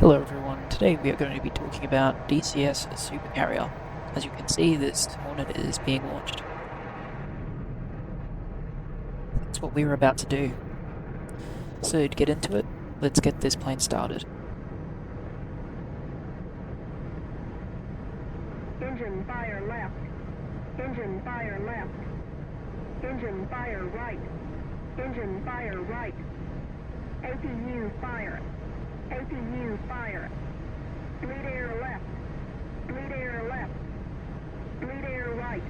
Hello everyone, today we are going to be talking about DCS Supercarrier. As you can see, this Hornet is being launched. That's what we were about to do. So to get into it, let's get this plane started. Engine fire left. Engine fire left. Engine fire right. Engine fire right. APU fire. APU fire. Bleed air left. Bleed air left. Bleed air right.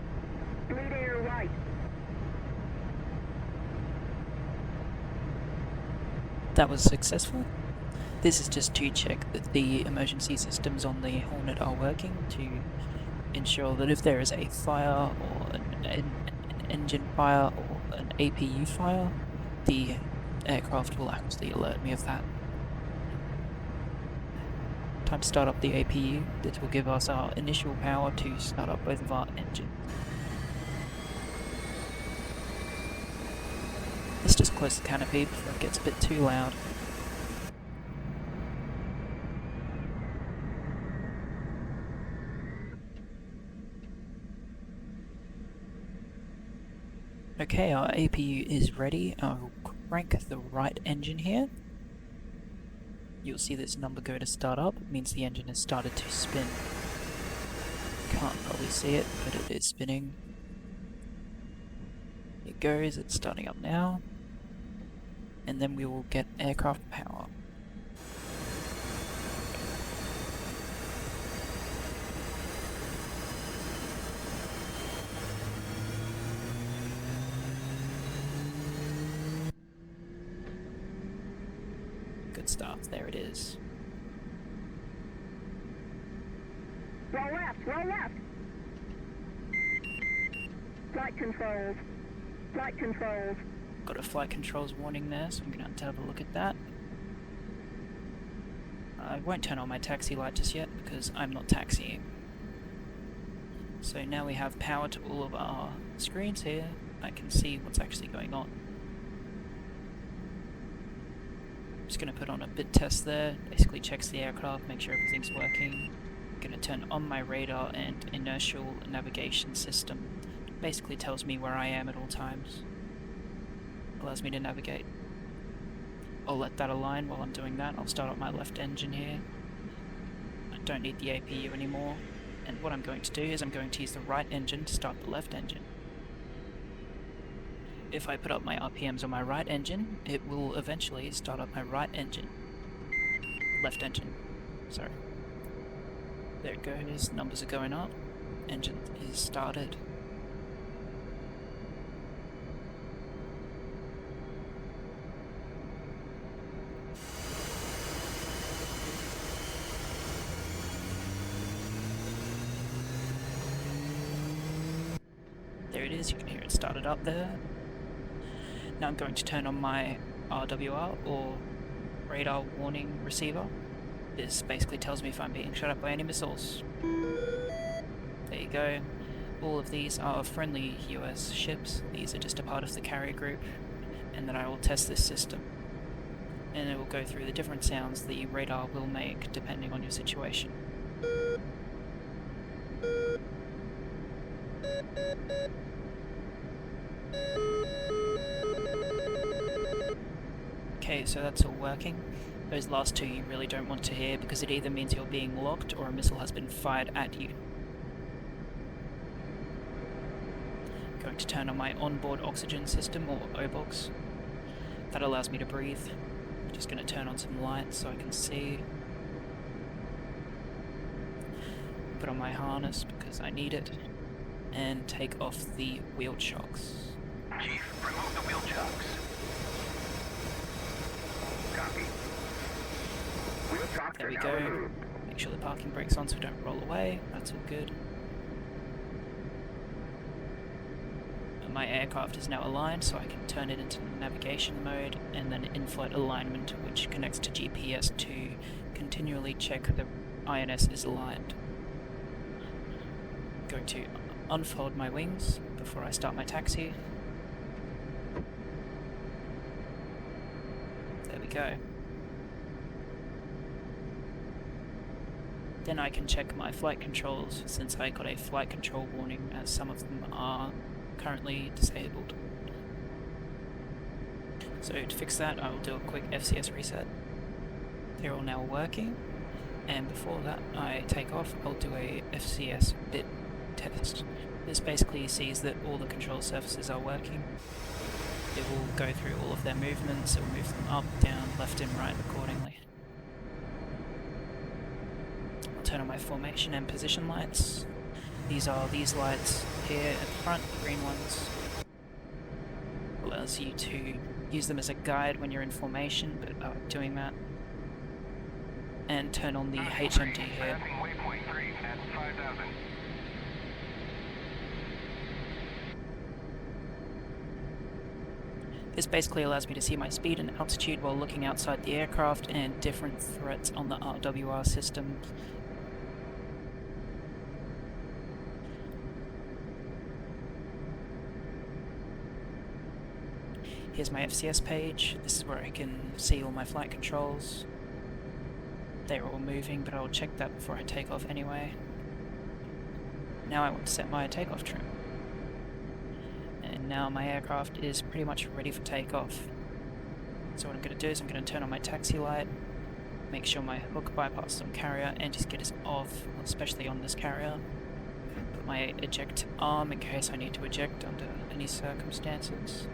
Bleed air right. That was successful. This is just to check that the emergency systems on the Hornet are working, to ensure that if there is a fire or an engine fire or an APU fire, the aircraft will actually alert me of that. Time to start up the APU. This will give us our initial power to start up both of our engines. Let's just close the canopy before it gets a bit too loud. Okay, our APU is ready. I'll crank the right engine here. You'll see this number go to start up. It means the engine has started to spin. Can't probably see it, but it is spinning. It goes, it's starting up now. And then we will get aircraft power. Good stuff, there it is. Roll left. Roll left. Flight controls. Flight controls. Got a flight controls warning there, so I'm going to have a look at that. I won't turn on my taxi light just yet, because I'm not taxiing. So now we have power to all of our screens here. I can see what's actually going on. Just going to put on a bit test there, basically checks the aircraft, make sure everything's working. I'm going to turn on my radar and inertial navigation system. Basically tells me where I am at all times. Allows me to navigate. I'll let that align while I'm doing that. I'll start up my left engine here. I don't need the APU anymore. And what I'm going to do is I'm going to use the right engine to start the left engine. If I put up my RPMs on my right engine, it will eventually start up my right engine. Left engine, sorry. There it goes, numbers are going up. Engine is started. There it is, you can hear it started up there. Now I'm going to turn on my RWR, or radar warning receiver. This basically tells me if I'm being shot at by any missiles. There you go. All of these are friendly US ships. These are just a part of the carrier group. And then I will test this system. And it will go through the different sounds the radar will make depending on your situation. Okay, so that's all working. Those last two you really don't want to hear because it either means you're being locked or a missile has been fired at you. I'm going to turn on my onboard oxygen system, or OBOX. That allows me to breathe. I'm just going to turn on some lights so I can see. Put on my harness because I need it. And take off the wheel chocks. Chief, remove the wheel chocks. Copy. Wheel chocks There we are now go. removed. Make sure the parking brake's on so we don't roll away. That's all good. And my aircraft is now aligned, so I can turn it into navigation mode, and then in-flight alignment, which connects to GPS to continually check the INS is aligned. I'm going to unfold my wings before I start my taxi. There we go. Then I can check my flight controls, since I got a flight control warning as some of them are currently disabled. So to fix that, I will do a quick FCS reset. They're all now working, and before that I take off, I'll do a FCS bit test. This basically sees that all the control surfaces are working. It will go through all of their movements, it will move them up, down, left and right accordingly. I'll turn on my formation and position lights. These are these lights here at the front, the green ones. Allows you to use them as a guide when you're in formation, but doing that. And turn on the HMD here. Waypoint 3 at 5,000. This basically allows me to see my speed and altitude while looking outside the aircraft and different threats on the RWR system. Here's my FCS page. This is where I can see all my flight controls. They're all moving, but I'll check that before I take off anyway. Now I want to set my takeoff trim. And now my aircraft is pretty much ready for takeoff. So what I'm going to do is I'm going to turn on my taxi light, make sure my hook bypasses on carrier and just get us off, especially on this carrier. Put my eject arm in case I need to eject under any circumstances.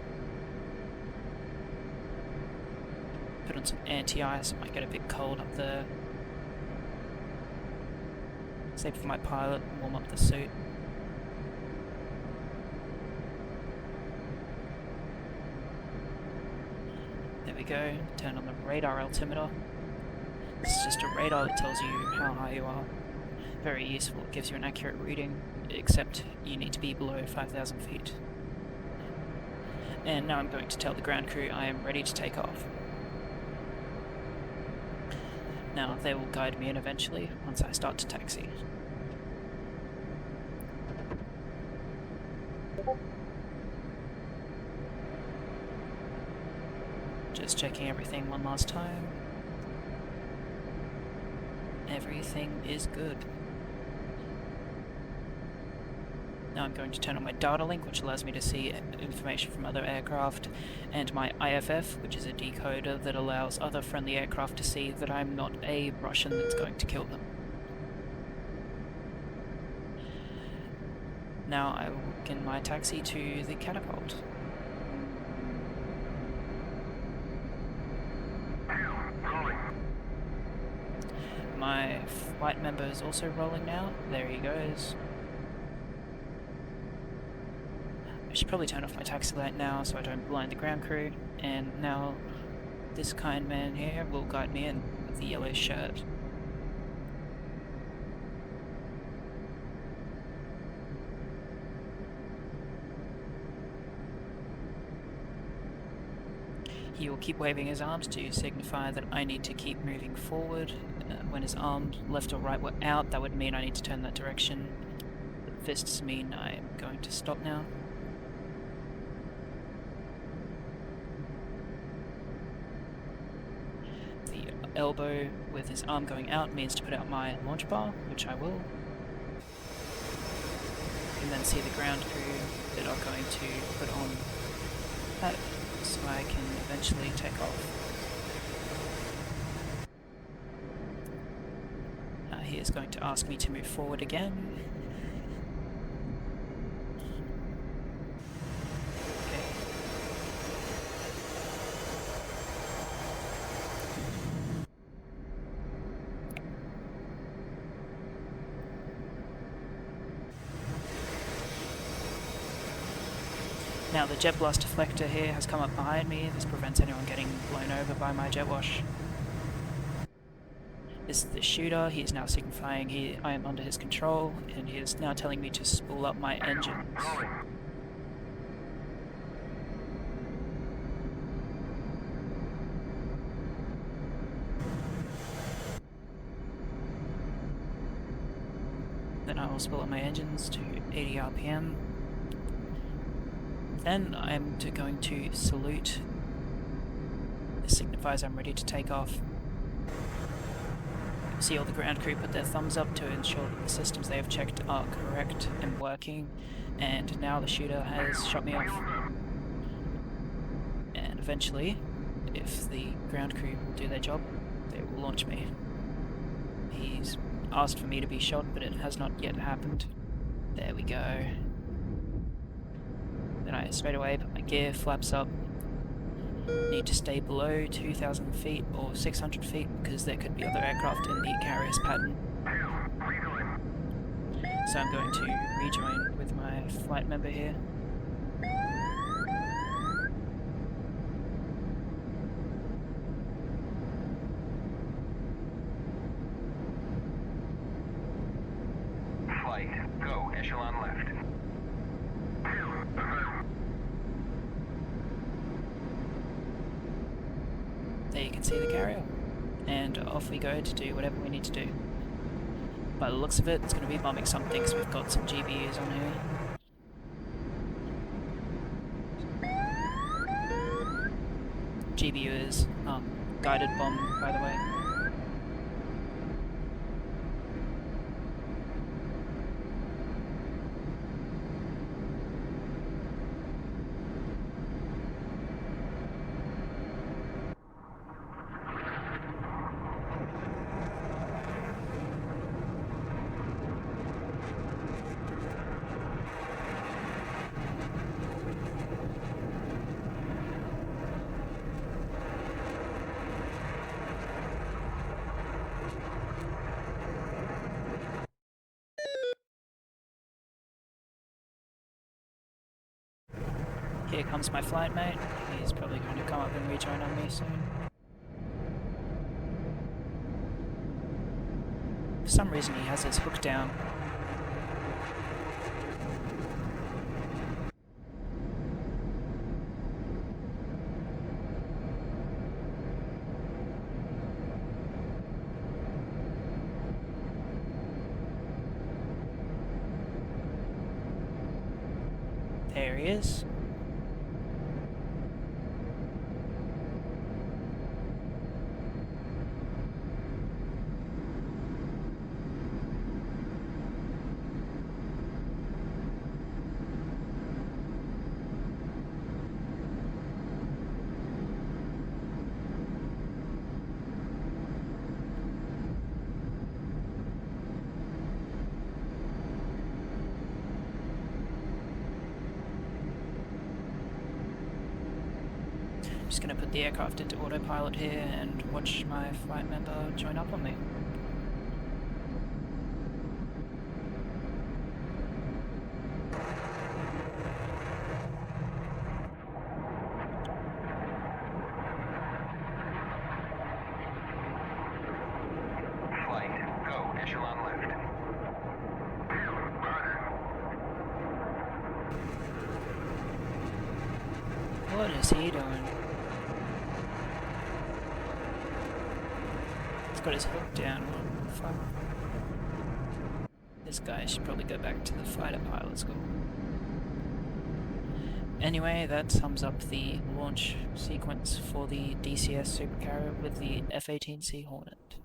Put on some anti-ice, it might get a bit cold up there. Save for my pilot, warm up the suit. There we go, turn on the radar altimeter. This is just a radar that tells you how high you are. Very useful, it gives you an accurate reading, except you need to be below 5,000 feet. And now I'm going to tell the ground crew I am ready to take off. Now they will guide me in eventually once I start to taxi. Just checking everything one last time. Everything is good. Now I'm going to turn on my data link, which allows me to see information from other aircraft, and my IFF, which is a decoder that allows other friendly aircraft to see that I'm not a Russian that's going to kill them. Now I will begin my taxi to the catapult. My flight member is also rolling now. There he goes. I should probably turn off my taxi light now so I don't blind the ground crew. And now this kind man here will guide me in with the yellow shirt. He will keep waving his arms to signify that I need to keep moving forward. When his arms left or right were out, that would mean I need to turn that direction. The fists mean I'm going to stop now. The elbow with his arm going out means to put out my launch bar, which I will. You can then see the ground crew that are going to put on that so I can eventually take off. He is going to ask me to move forward again. Okay. Now the jet blast deflector here has come up behind me. This prevents anyone getting blown over by my jet wash. This is the shooter. He is now signifying I am under his control, and he is now telling me to spool up my engines. Then I will spool up my engines to 80 RPM. Then I'm going to salute. This signifies I'm ready to take off. See all the ground crew put their thumbs up to ensure that the systems they have checked are correct and working, and now the shooter has shot me off. And eventually, if the ground crew will do their job, they will launch me. He's asked for me to be shot, but it has not yet happened. There we go. Then I straight away put my gear, flaps up. Need to stay below 2,000 feet or 600 feet because there could be other aircraft in the carrier's pattern. So I'm going to rejoin with my flight member here. Flight, go, echelon left. There you can see the carrier. And off we go to do whatever we need to do. By the looks of it, it's going to be bombing something, so we've got some GBUs on here. GBU is guided bomb, by the way. Here comes my flight mate. He's probably going to come up and rejoin on me soon. For some reason he has his hook down. There he is. Just going to put the aircraft into autopilot here and watch my flight member join up on me. Flight, go, echelon left. What is he doing? He's got his hook down. What the fuck? This guy should probably go back to the fighter pilot school. Anyway, that sums up the launch sequence for the DCS Supercarrier with the F-18C Hornet.